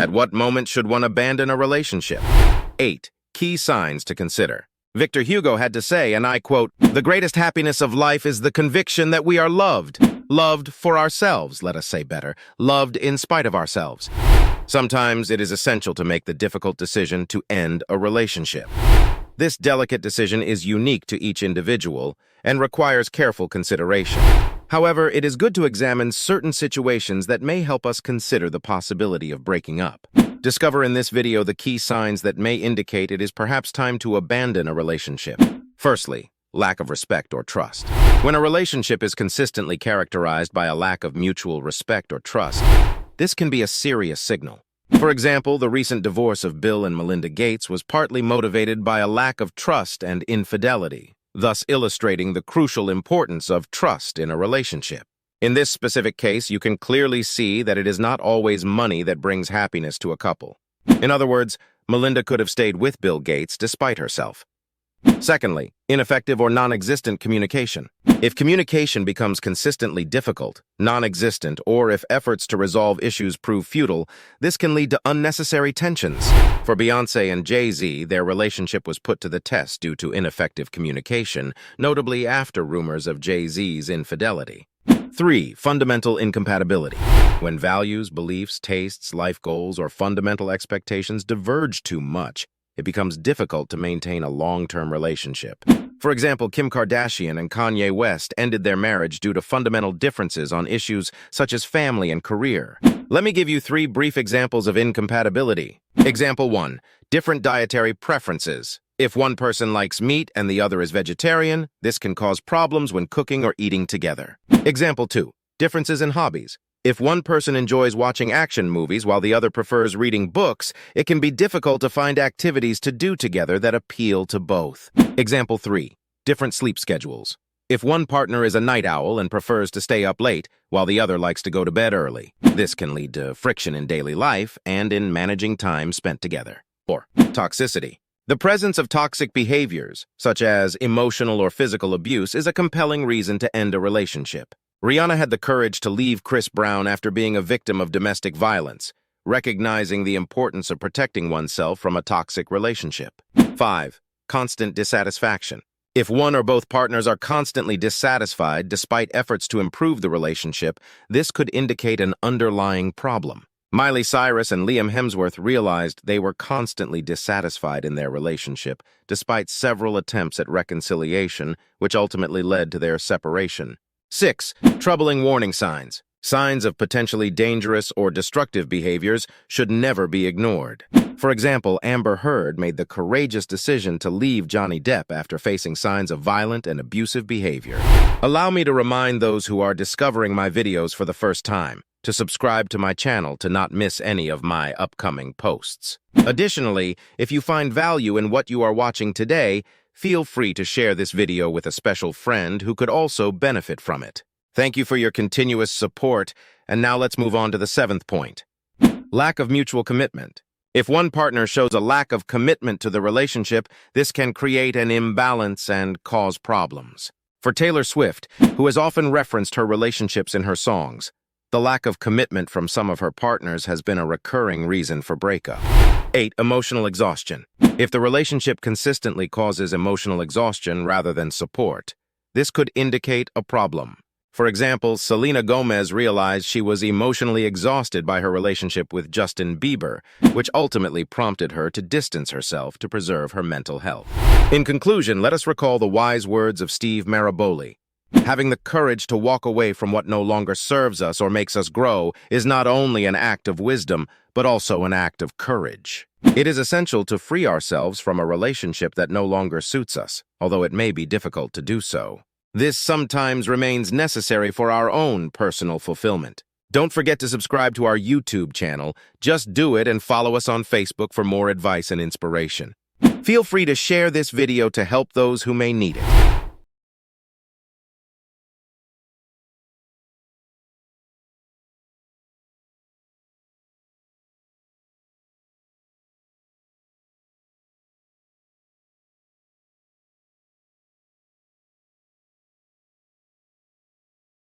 At what moment should one abandon a relationship? 8. Key signs to consider. Victor Hugo had to say, and I quote, "The greatest happiness of life is the conviction that we are loved. Loved for ourselves, let us say better. Loved in spite of ourselves." Sometimes it is essential to make the difficult decision to end a relationship. This delicate decision is unique to each individual and requires careful consideration. However, it is good to examine certain situations that may help us consider the possibility of breaking up. Discover in this video the key signs that may indicate it is perhaps time to abandon a relationship. Firstly, lack of respect or trust. When a relationship is consistently characterized by a lack of mutual respect or trust, this can be a serious signal. For example, the recent divorce of Bill and Melinda Gates was partly motivated by a lack of trust and infidelity, thus illustrating the crucial importance of trust in a relationship. In this specific case, you can clearly see that it is not always money that brings happiness to a couple. In other words, Melinda could have stayed with Bill Gates despite herself. Secondly, ineffective or non-existent communication. If communication becomes consistently difficult, non-existent, or if efforts to resolve issues prove futile, this can lead to unnecessary tensions. For Beyoncé and Jay-Z, their relationship was put to the test due to ineffective communication, notably after rumors of Jay-Z's infidelity. 3. Fundamental incompatibility. When values, beliefs, tastes, life goals, or fundamental expectations diverge too much, it becomes difficult to maintain a long-term relationship. For example, Kim Kardashian and Kanye West ended their marriage due to fundamental differences on issues such as family and career. Let me give you 3 brief examples of incompatibility. Example 1. Different dietary preferences. If one person likes meat and the other is vegetarian, this can cause problems when cooking or eating together. Example 2. Differences in hobbies. If one person enjoys watching action movies while the other prefers reading books, it can be difficult to find activities to do together that appeal to both. Example 3. Different sleep schedules. If one partner is a night owl and prefers to stay up late, while the other likes to go to bed early, this can lead to friction in daily life and in managing time spent together. 4. Toxicity. The presence of toxic behaviors, such as emotional or physical abuse, is a compelling reason to end a relationship. Rihanna had the courage to leave Chris Brown after being a victim of domestic violence, recognizing the importance of protecting oneself from a toxic relationship. 5. Constant dissatisfaction. If one or both partners are constantly dissatisfied despite efforts to improve the relationship, this could indicate an underlying problem. Miley Cyrus and Liam Hemsworth realized they were constantly dissatisfied in their relationship, despite several attempts at reconciliation, which ultimately led to their separation. 6. Troubling warning signs. Signs of potentially dangerous or destructive behaviors should never be ignored. For example, Amber Heard made the courageous decision to leave Johnny Depp after facing signs of violent and abusive behavior. Allow me to remind those who are discovering my videos for the first time to subscribe to my channel to not miss any of my upcoming posts. Additionally, if you find value in what you are watching today, feel free to share this video with a special friend who could also benefit from it. Thank you for your continuous support, and now let's move on to the 7th point. Lack of mutual commitment. If one partner shows a lack of commitment to the relationship, this can create an imbalance and cause problems. For Taylor Swift, who has often referenced her relationships in her songs, the lack of commitment from some of her partners has been a recurring reason for breakup. 8. Emotional exhaustion. If the relationship consistently causes emotional exhaustion rather than support, this could indicate a problem. For example, Selena Gomez realized she was emotionally exhausted by her relationship with Justin Bieber, which ultimately prompted her to distance herself to preserve her mental health. In conclusion, let us recall the wise words of Steve Maraboli. Having the courage to walk away from what no longer serves us or makes us grow is not only an act of wisdom, but also an act of courage. It is essential to free ourselves from a relationship that no longer suits us, although it may be difficult to do so. This sometimes remains necessary for our own personal fulfillment. Don't forget to subscribe to our YouTube channel. Just do it and follow us on Facebook for more advice and inspiration. Feel free to share this video to help those who may need it.